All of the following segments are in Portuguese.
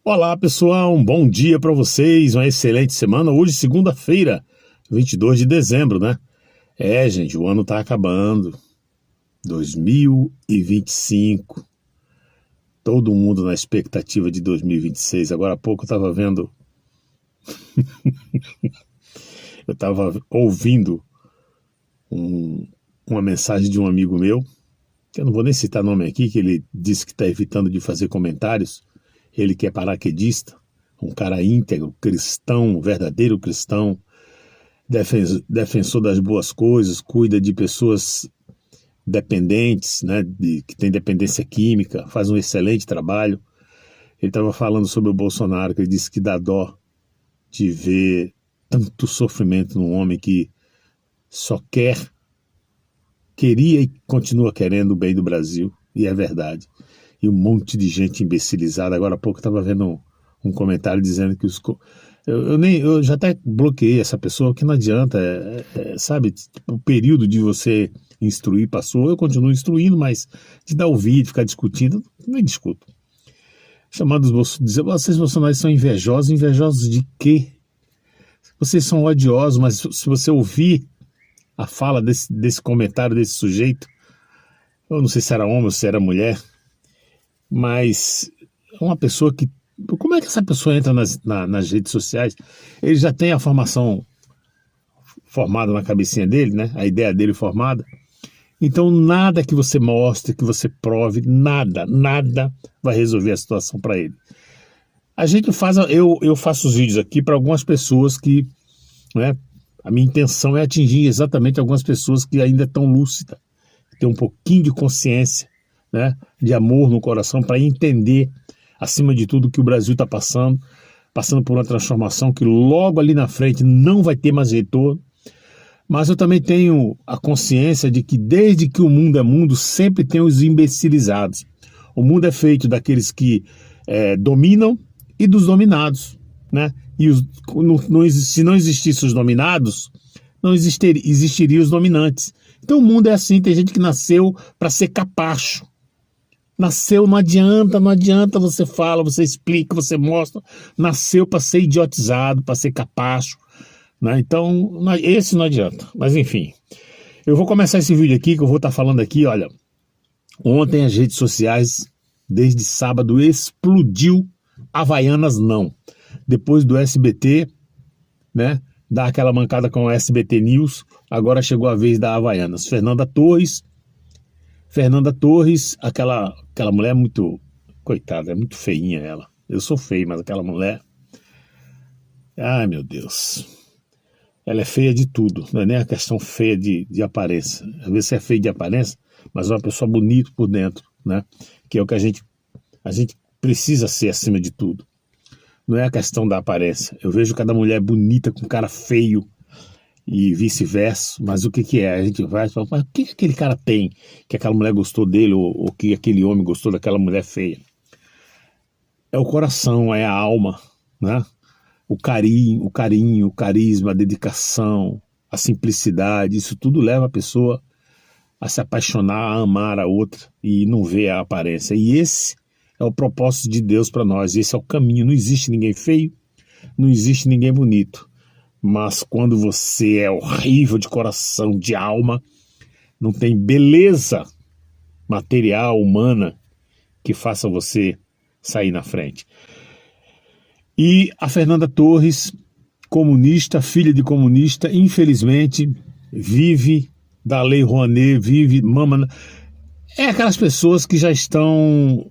Olá, pessoal, um bom dia para vocês, uma excelente semana. Hoje, segunda-feira, 22 de dezembro, né? Gente, o ano tá acabando. 2025. Todo mundo na expectativa de 2026. Agora há pouco eu tava vendo, eu tava ouvindo uma mensagem de um amigo meu, que eu não vou nem citar nome aqui, que ele disse que está evitando de fazer comentários. Ele que é paraquedista, um cara íntegro, cristão, verdadeiro cristão, defensor das boas coisas, cuida de pessoas dependentes, né, que tem dependência química, faz um excelente trabalho. Ele estava falando sobre o Bolsonaro, que ele disse que dá dó de ver tanto sofrimento num homem que só queria e continua querendo o bem do Brasil, e é verdade. E um monte de gente imbecilizada. Agora há pouco eu estava vendo um comentário dizendo que eu já até bloqueei essa pessoa, que não adianta, sabe, o período de você instruir passou, eu continuo instruindo, mas de dar o vídeo, ficar discutindo, nem discuto. Chamando dizer, vocês bolsonaristas são invejosos de quê? Vocês são odiosos, mas se você ouvir a fala desse comentário desse sujeito, eu não sei se era homem ou se era mulher, mas uma pessoa que... Como é que essa pessoa entra nas redes sociais? Ele já tem a formação formada na cabecinha dele, né? A ideia dele formada. Então nada que você mostre, que você prove, nada vai resolver a situação para ele. Eu faço os vídeos aqui para algumas pessoas que, né? A minha intenção é atingir exatamente algumas pessoas que ainda estão lúcidas, que têm um pouquinho de consciência, né, de amor no coração, para entender, acima de tudo, que o Brasil está passando por uma transformação que logo ali na frente não vai ter mais retorno. Mas eu também tenho a consciência de que desde que o mundo é mundo, sempre tem os imbecilizados. O mundo é feito daqueles que dominam e dos dominados, né? E se não existissem os dominados, não existiriam os dominantes. Então o mundo é assim, tem gente que nasceu para ser capacho. Nasceu, não adianta, você fala, você explica, você mostra. Nasceu para ser idiotizado, para ser capacho, né? Então, esse não adianta. Mas enfim, eu vou começar esse vídeo aqui, que eu vou estar falando aqui, olha. Ontem as redes sociais, desde sábado, explodiu. Havaianas não. Depois do SBT, né, dar aquela mancada com o SBT News, agora chegou a vez da Havaianas. Fernanda Torres, aquela mulher é muito, coitada, é muito feinha ela. Eu sou feio, mas aquela mulher, ai meu Deus, ela é feia de tudo, não é nem a questão feia de aparência. Às vezes você é feio de aparência, mas é uma pessoa bonita por dentro, né? Que é o que a gente precisa ser acima de tudo. Não é a questão da aparência. Eu vejo cada mulher bonita com cara feio e vice-versa, mas o que é? A gente vai e fala, mas o que aquele cara tem que aquela mulher gostou dele ou que aquele homem gostou daquela mulher feia? É o coração, é a alma, né? O carinho, o carisma, a dedicação, a simplicidade, isso tudo leva a pessoa a se apaixonar, a amar a outra e não ver a aparência. E esse é o propósito de Deus para nós, esse é o caminho. Não existe ninguém feio, não existe ninguém bonito. Mas quando você é horrível de coração, de alma, não tem beleza material, humana, que faça você sair na frente. E a Fernanda Torres, comunista, filha de comunista, infelizmente, vive da Lei Rouanet, mama... É aquelas pessoas que já estão...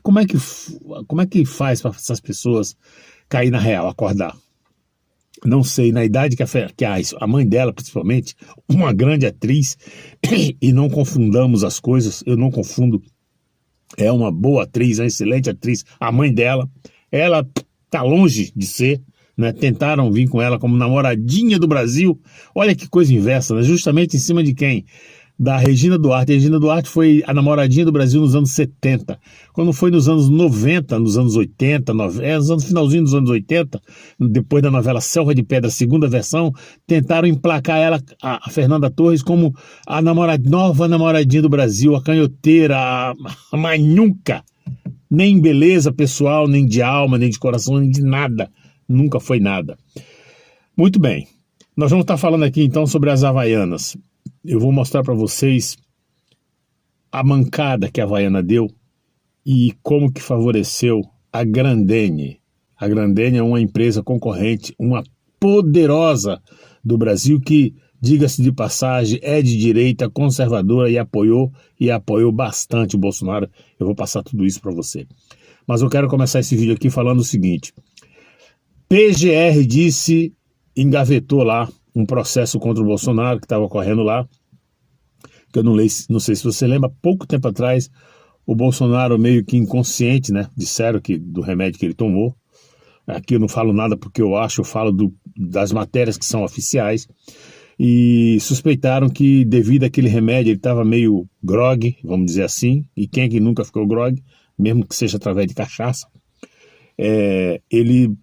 Como é que faz para essas pessoas cair na real, acordar? Não sei, na idade que a mãe dela, principalmente, uma grande atriz, e não confundamos as coisas, eu não confundo, é uma boa atriz, uma excelente atriz, a mãe dela, ela está longe de ser, né? Tentaram vir com ela como namoradinha do Brasil, olha que coisa inversa, né? Justamente em cima de quem? Da Regina Duarte. A Regina Duarte foi a namoradinha do Brasil nos anos 70. Quando foi nos anos 90, nos anos 80, no finalzinho dos anos 80, depois da novela Selva de Pedra, segunda versão, tentaram emplacar ela, a Fernanda Torres, como a nova namoradinha do Brasil, a canhoteira, a manhuca. Nem em beleza pessoal, nem de alma, nem de coração, nem de nada. Nunca foi nada. Muito bem. Nós vamos estar falando aqui então sobre as Havaianas. Eu vou mostrar para vocês a mancada que a Havaiana deu e como que favoreceu a Grendene. A Grendene é uma empresa concorrente, uma poderosa do Brasil que, diga-se de passagem, é de direita, conservadora e apoiou bastante o Bolsonaro. Eu vou passar tudo isso para você. Mas eu quero começar esse vídeo aqui falando o seguinte. PGR engavetou lá um processo contra o Bolsonaro que estava correndo lá, que eu não sei se você lembra, pouco tempo atrás, o Bolsonaro meio que inconsciente, né? Disseram que do remédio que ele tomou. Aqui eu não falo nada porque eu falo das matérias que são oficiais. E suspeitaram que devido àquele remédio ele estava meio grogue, vamos dizer assim. E quem é que nunca ficou grogue, mesmo que seja através de cachaça? Ele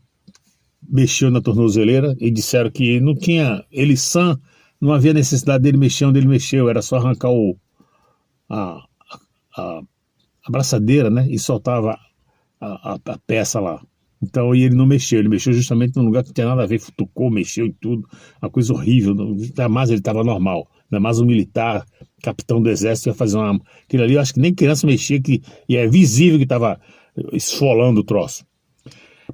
mexeu na tornozeleira e disseram que não tinha, ele sã, não havia necessidade dele mexer onde ele mexeu, era só arrancar a braçadeira, né, e soltava a peça lá. Então ele não mexeu, ele mexeu justamente num lugar que não tinha nada a ver, futucou, mexeu em tudo, uma coisa horrível, jamais ele estava normal, ainda mais um militar, capitão do exército ia fazer aquilo ali, eu acho que nem criança mexia, e é visível que estava esfolando o troço.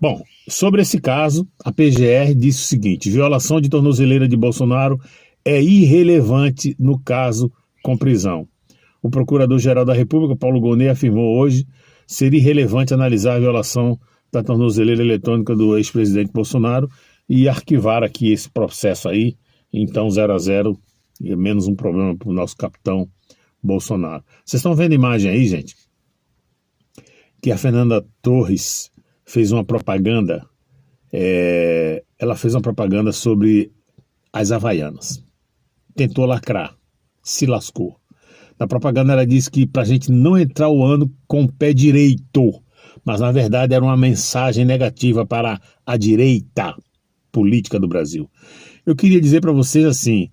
Bom, sobre esse caso, a PGR disse o seguinte: violação de tornozeleira de Bolsonaro é irrelevante no caso com prisão. O Procurador-Geral da República, Paulo Gonet, afirmou hoje ser irrelevante analisar a violação da tornozeleira eletrônica do ex-presidente Bolsonaro e arquivar aqui esse processo aí, então 0-0, menos um problema para o nosso capitão Bolsonaro. Vocês estão vendo a imagem aí, gente? Que a Fernanda Torres fez uma propaganda, ela fez uma propaganda sobre as Havaianas. Tentou lacrar, se lascou. Na propaganda ela disse que para a gente não entrar o ano com o pé direito, mas na verdade era uma mensagem negativa para a direita política do Brasil. Eu queria dizer para vocês assim,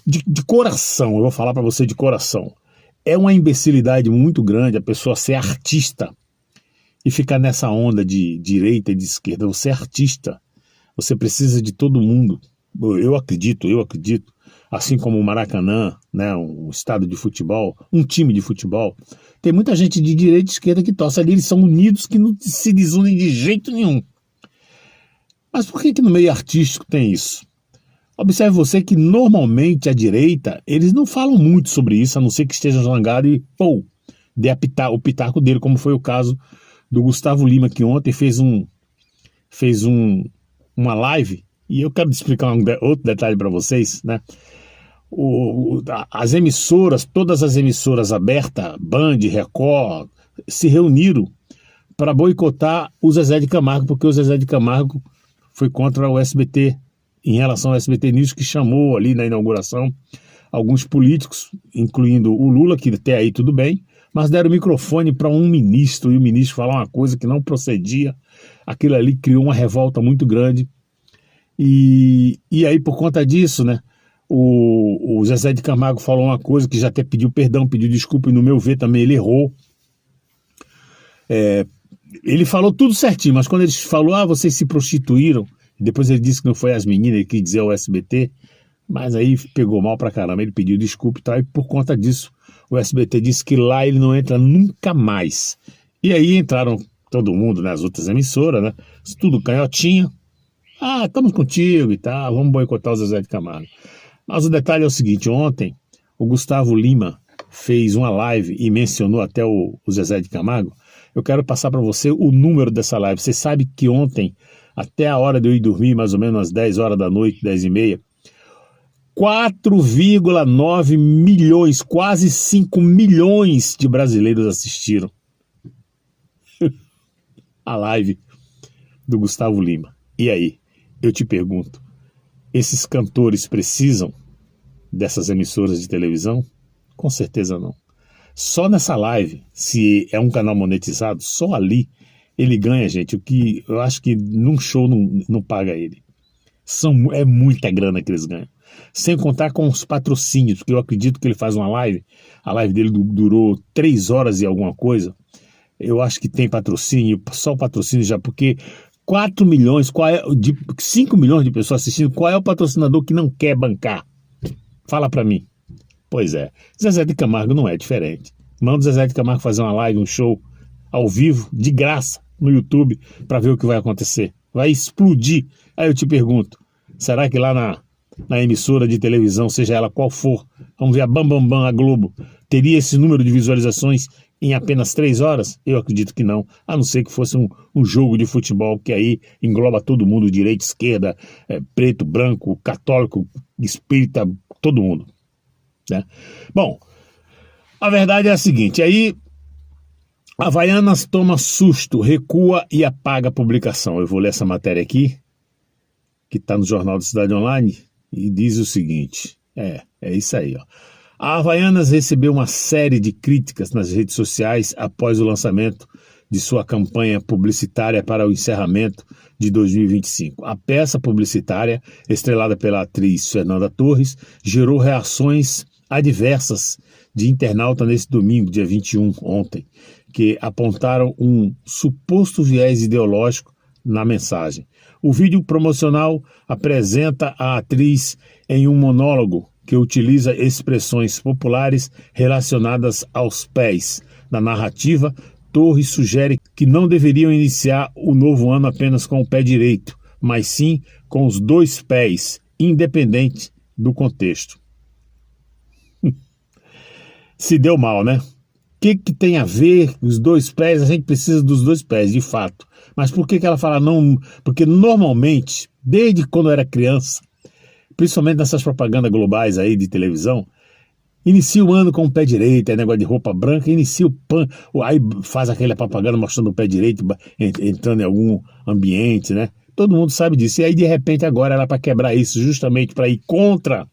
de coração, eu vou falar para você de coração, é uma imbecilidade muito grande a pessoa ser artista e ficar nessa onda de direita e de esquerda. Você é artista, você precisa de todo mundo. Eu acredito, assim como o Maracanã, né, um estado de futebol, um time de futebol, tem muita gente de direita e esquerda que torce ali, eles são unidos, que não se desunem de jeito nenhum. Mas por que no meio artístico tem isso? Observe você que normalmente a direita, eles não falam muito sobre isso, a não ser que esteja zangado e, dê o pitaco dele, como foi o caso do Gustavo Lima, que ontem fez uma live, e eu quero explicar outro detalhe para vocês, né? As emissoras, todas as emissoras abertas, Band, Record, se reuniram para boicotar o Zezé de Camargo, porque o Zezé de Camargo foi contra o SBT, em relação ao SBT News, que chamou ali na inauguração alguns políticos, incluindo o Lula, que até aí tudo bem, mas deram o microfone para um ministro, e o ministro falou uma coisa que não procedia. Aquilo ali criou uma revolta muito grande. E aí, por conta disso, né, o Zezé de Camargo falou uma coisa que já até pediu perdão, pediu desculpa, e no meu ver também ele errou. Ele falou tudo certinho, mas quando ele falou, vocês se prostituíram, depois ele disse que não foi as meninas, ele quis dizer o SBT, mas aí pegou mal pra caramba, ele pediu desculpa e tal, e por conta disso o SBT disse que lá ele não entra nunca mais. E aí entraram todo mundo nas outras emissoras, né? Tudo canhotinha. Estamos contigo e tal, vamos boicotar o Zezé de Camargo. Mas o detalhe é o seguinte, ontem o Gustavo Lima fez uma live e mencionou até o Zezé de Camargo. Eu quero passar para você o número dessa live. Você sabe que ontem, até a hora de eu ir dormir, mais ou menos às 10 horas da noite, 10h30, 4,9 milhões, quase 5 milhões de brasileiros assistiram a live do Gustavo Lima. E aí, eu te pergunto, esses cantores precisam dessas emissoras de televisão? Com certeza não. Só nessa live, se é um canal monetizado, só ali ele ganha, gente, o que eu acho que num show não paga ele. É muita grana que eles ganham. Sem contar com os patrocínios, porque eu acredito que ele faz uma live, a live dele durou 3 horas e alguma coisa, eu acho que tem patrocínio, só o patrocínio já, porque 4 milhões, 5 milhões de pessoas assistindo, qual é o patrocinador que não quer bancar? Fala pra mim. Pois é, Zezé de Camargo não é diferente. Manda o Zezé de Camargo fazer uma live, um show ao vivo, de graça, no YouTube, para ver o que vai acontecer. Vai explodir. Aí eu te pergunto, será que lá na emissora de televisão, seja ela qual for, vamos ver a Bam Bam Bam, a Globo, teria esse número de visualizações em apenas 3 horas? Eu acredito que não, a não ser que fosse um jogo de futebol que aí engloba todo mundo, direita, esquerda, preto, branco, católico, espírita, todo mundo, né? Bom, a verdade é a seguinte, aí Havaianas toma susto, recua e apaga a publicação. Eu vou ler essa matéria aqui, que está no Jornal da Cidade Online, e diz o seguinte, é isso aí, ó. A Havaianas recebeu uma série de críticas nas redes sociais após o lançamento de sua campanha publicitária para o encerramento de 2025. A peça publicitária, estrelada pela atriz Fernanda Torres, gerou reações adversas de internauta nesse domingo, dia 21, ontem, que apontaram um suposto viés ideológico na mensagem. O vídeo promocional apresenta a atriz em um monólogo que utiliza expressões populares relacionadas aos pés. Na narrativa, Torres sugere que não deveriam iniciar o novo ano apenas com o pé direito, mas sim com os 2 pés, independente do contexto. Se deu mal, né? O que tem a ver os 2 pés? A gente precisa dos 2 pés, de fato. Mas por que ela fala não? Porque normalmente, desde quando eu era criança, principalmente nessas propagandas globais aí de televisão, inicia o ano com o pé direito, é negócio de roupa branca, inicia aí faz aquela propaganda mostrando o pé direito, entrando em algum ambiente, né? Todo mundo sabe disso. E aí, de repente, agora ela, para quebrar isso, justamente para ir contra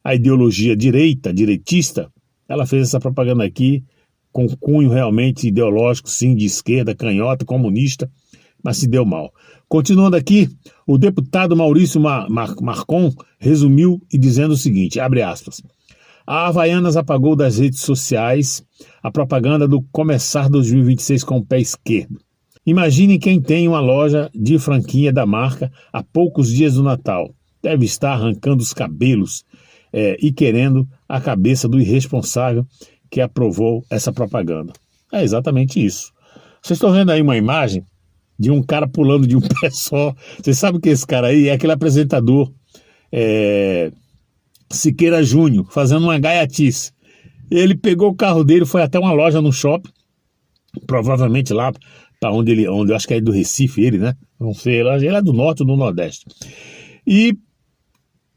a ideologia direitista, ela fez essa propaganda aqui com cunho realmente ideológico, sim, de esquerda, canhota, comunista, mas se deu mal. Continuando aqui, o deputado Maurício Marcon resumiu e dizendo o seguinte, abre aspas, a Havaianas apagou das redes sociais a propaganda do começar 2026 com o pé esquerdo. Imagine quem tem uma loja de franquia da marca há poucos dias do Natal. Deve estar arrancando os cabelos e querendo a cabeça do irresponsável que aprovou essa propaganda. É exatamente isso. Vocês estão vendo aí uma imagem de um cara pulando de um pé só. Vocês sabem que esse cara aí é aquele apresentador Siqueira Júnior, fazendo uma gaiatice. Ele pegou o carro dele, foi até uma loja no shopping, provavelmente lá para onde eu acho que é do Recife, ele, né? Não sei, ele é do norte ou do nordeste. E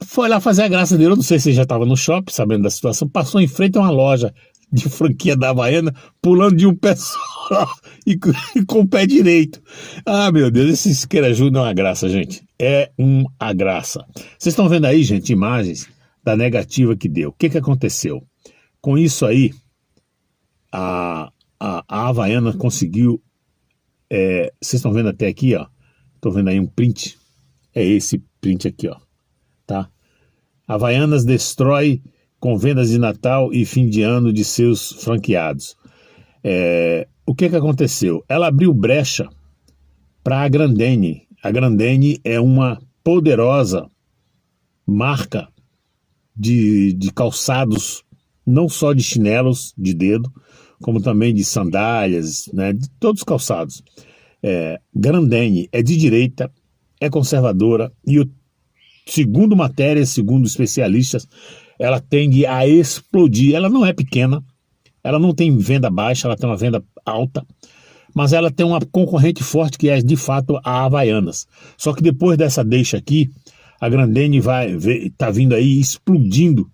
foi lá fazer a graça dele, eu não sei se ele já estava no shopping, sabendo da situação, passou em frente a uma loja de franquia da Havaiana, pulando de um pé só e com o pé direito. Ah, meu Deus, esse Siqueira Júnior é uma graça, gente. É uma graça. Vocês estão vendo aí, gente, imagens da negativa que deu. O que aconteceu? Com isso aí, a Havaiana conseguiu... vocês estão vendo até aqui, ó. Estou vendo aí um print. É esse print aqui, ó. Tá? Havaianas destrói com vendas de Natal e fim de ano de seus franqueados. O que aconteceu? Ela abriu brecha para a Grendene. A Grendene é uma poderosa marca de calçados, não só de chinelos de dedo, como também de sandálias, né, de todos os calçados. Grendene é de direita, é conservadora e segundo matérias, segundo especialistas, ela tende a explodir. Ela não é pequena, ela não tem venda baixa, ela tem uma venda alta, mas ela tem uma concorrente forte que é de fato a Havaianas. Só que depois dessa deixa aqui, a Grendene está vindo aí explodindo,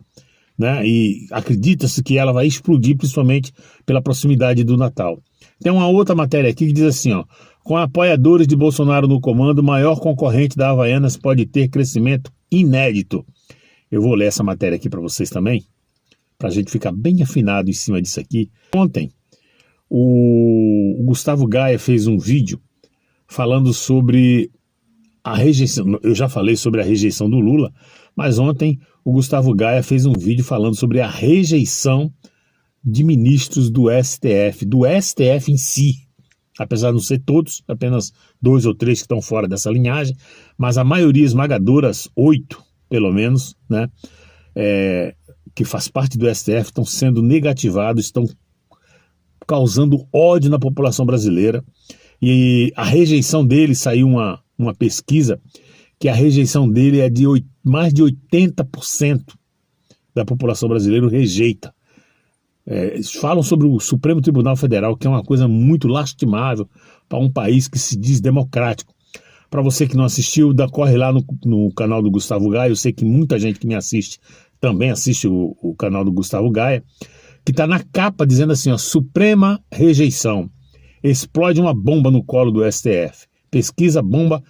né? E acredita-se que ela vai explodir principalmente pela proximidade do Natal. Tem uma outra matéria aqui que diz assim, ó, com apoiadores de Bolsonaro no comando, o maior concorrente da Havaianas pode ter crescimento inédito. Eu vou ler essa matéria aqui para vocês também, para a gente ficar bem afinado em cima disso aqui. Ontem, o Gustavo Gaia fez um vídeo falando sobre a rejeição. Eu já falei sobre a rejeição do Lula, mas ontem o Gustavo Gaia fez um vídeo falando sobre a rejeição de ministros do STF em si, apesar de não ser todos, apenas 2 ou 3 que estão fora dessa linhagem, mas a maioria esmagadora, 8 pelo menos, né, que faz parte do STF, estão sendo negativados, estão causando ódio na população brasileira, e a rejeição dele, saiu uma pesquisa, que a rejeição dele é de mais de 80% da população brasileira rejeita. Falam sobre o Supremo Tribunal Federal, que é uma coisa muito lastimável para um país que se diz democrático. Para você que não assistiu, corre lá no canal do Gustavo Gaia. Eu sei que muita gente que me assiste também assiste o canal do Gustavo Gaia, que está na capa dizendo assim, ó, Suprema rejeição, explode uma bomba no colo do STF, pesquisa bomba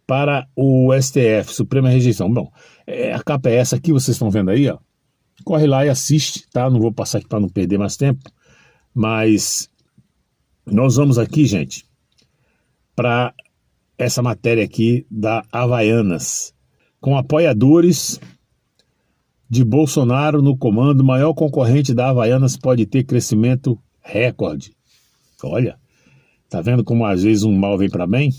para o STF, Suprema rejeição. Bom, a capa é essa aqui, vocês estão vendo aí, ó. Corre lá e assiste, tá? Não vou passar aqui para não perder mais tempo, mas nós vamos aqui, gente, para essa matéria aqui da Havaianas, com apoiadores de Bolsonaro no comando, o maior concorrente da Havaianas pode ter crescimento recorde. Olha, tá vendo como às vezes um mal vem para bem?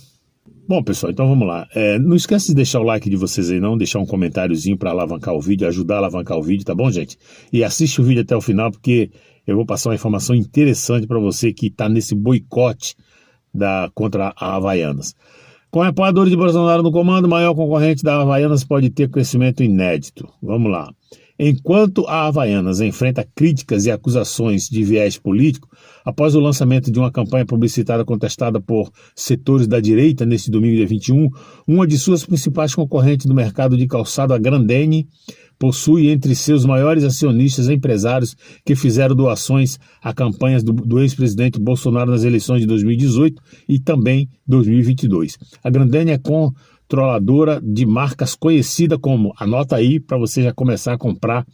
Bom, pessoal, então vamos lá. Não esquece de deixar o like de vocês aí não, deixar um comentáriozinho para alavancar o vídeo, ajudar a alavancar o vídeo, tá bom, gente? E assiste o vídeo até o final, porque eu vou passar uma informação interessante para você que está nesse boicote contra a Havaianas. Com apoiadores de Bolsonaro no comando, o maior concorrente da Havaianas pode ter crescimento inédito. Vamos lá. Enquanto a Havaianas enfrenta críticas e acusações de viés político, após o lançamento de uma campanha publicitária contestada por setores da direita neste domingo, dia 21, uma de suas principais concorrentes do mercado de calçado, a Grendene, possui entre seus maiores acionistas empresários que fizeram doações a campanhas do ex-presidente Bolsonaro nas eleições de 2018 e também 2022. A Grendene é controladora de marcas conhecidas como, anota aí para você já começar a comprar,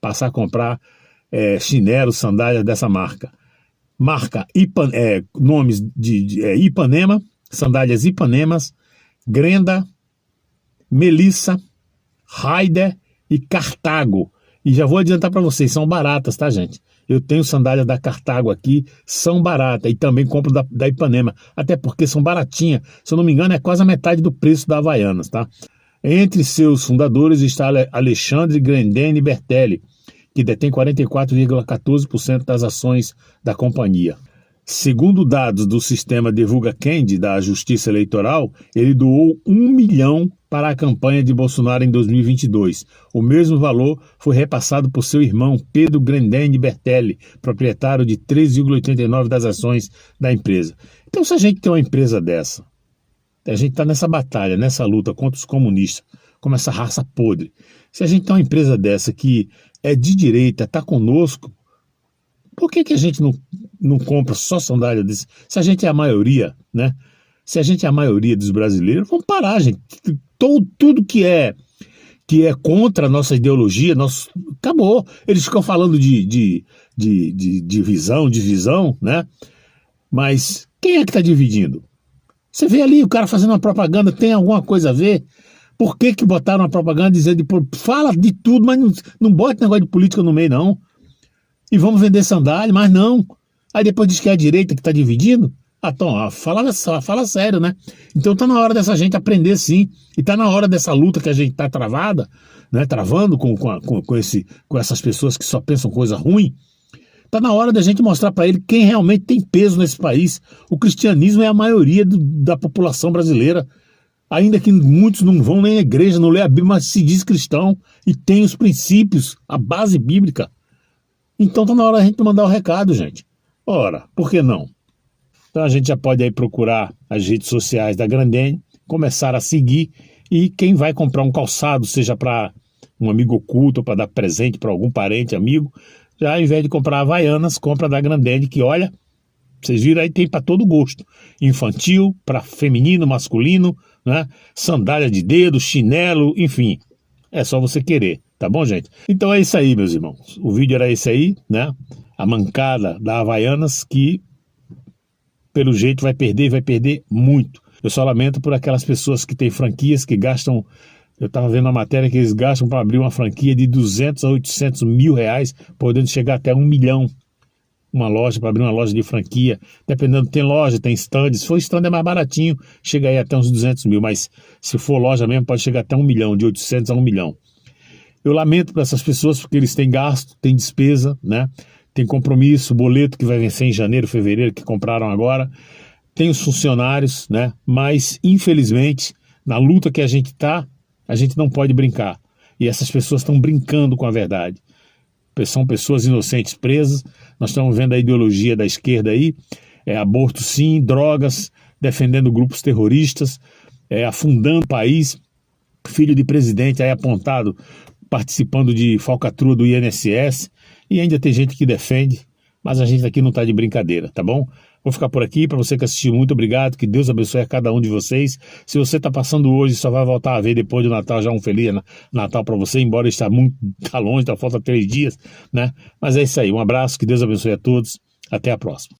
passar a comprar chinelos, sandálias dessa marca. Nomes de Ipanema, sandálias Ipanemas, Grenda, Melissa, Raider e Cartago. E já vou adiantar para vocês, são baratas, tá, gente? Eu tenho sandálias da Cartago aqui, são baratas, e também compro da Ipanema, até porque são baratinhas, se eu não me engano é quase a metade do preço da Havaianas, tá? Entre seus fundadores está Alexandre Grendene Bertelli, que detém 44,14% das ações da companhia. Segundo dados do sistema Divulga Candy da Justiça Eleitoral, ele doou 1 milhão para a campanha de Bolsonaro em 2022. O mesmo valor foi repassado por seu irmão Pedro Grendene Bertelli, proprietário de 3,89% das ações da empresa. Então, se a gente tem uma empresa dessa, a gente está nessa batalha, nessa luta contra os comunistas, como essa raça podre. Se a gente tem uma empresa dessa que é de direita, está conosco, por que a gente não compra só sandália desse? Se a gente é a maioria, né? Se a gente é a maioria dos brasileiros, vamos parar, gente. Tudo que é contra a nossa ideologia, acabou. Eles ficam falando de divisão, né? Mas quem é que está dividindo? Você vê ali o cara fazendo uma propaganda, tem alguma coisa a ver? Por que botaram uma propaganda dizendo, fala de tudo, mas não bota negócio de política no meio, não. E vamos vender sandália, mas não. Aí depois diz que é a direita que está dividindo. Então, fala sério, né? Então tá na hora dessa gente aprender sim. E tá na hora dessa luta que a gente tá travando com essas pessoas que só pensam coisa ruim. Tá na hora da gente mostrar para ele quem realmente tem peso nesse país. O cristianismo é a maioria da população brasileira. Ainda que muitos não vão nem à igreja, não lê a Bíblia, mas se diz cristão e tem os princípios, a base bíblica. Então tá na hora da gente mandar o recado, gente. Ora, por que não? Então a gente já pode aí procurar as redes sociais da Grendene, começar a seguir, e quem vai comprar um calçado, seja para um amigo oculto, para dar presente para algum parente, amigo, já ao invés de comprar Havaianas, compra da Grendene, que olha, vocês viram aí, tem para todo gosto. Infantil, para feminino, masculino, né? Sandália de dedo, chinelo, enfim. É só você querer, tá bom, gente? Então é isso aí, meus irmãos. O vídeo era esse aí, né? A mancada da Havaianas, que pelo jeito vai perder muito. Eu só lamento por aquelas pessoas que têm franquias que gastam. Eu estava vendo uma matéria que eles gastam para abrir uma franquia de 200 a 800 mil reais, podendo chegar até 1 milhão. uma loja, para abrir uma loja de franquia, dependendo, tem loja, tem stand, se for stand é mais baratinho, chega aí até uns 200 mil, mas se for loja mesmo pode chegar até 1 milhão, de 800 a 1 milhão. Eu lamento para essas pessoas porque eles têm gasto, têm despesa, né? Tem compromisso, boleto que vai vencer em janeiro, fevereiro, que compraram agora, tem os funcionários, né? Mas infelizmente, na luta que a gente está, a gente não pode brincar. E essas pessoas estão brincando com a verdade. São pessoas inocentes presas. Nós estamos vendo a ideologia da esquerda aí, aborto sim, drogas, defendendo grupos terroristas, afundando o país, filho de presidente aí apontado, participando de falcatrua do INSS, e ainda tem gente que defende, mas a gente aqui não está de brincadeira, tá bom? Vou ficar por aqui. Para você que assistiu, muito obrigado, que Deus abençoe a cada um de vocês. Se você está passando hoje, só vai voltar a ver depois do Natal, já um feliz Natal para você, embora está longe, falta 3 dias, né? Mas é isso aí, um abraço, que Deus abençoe a todos, até a próxima.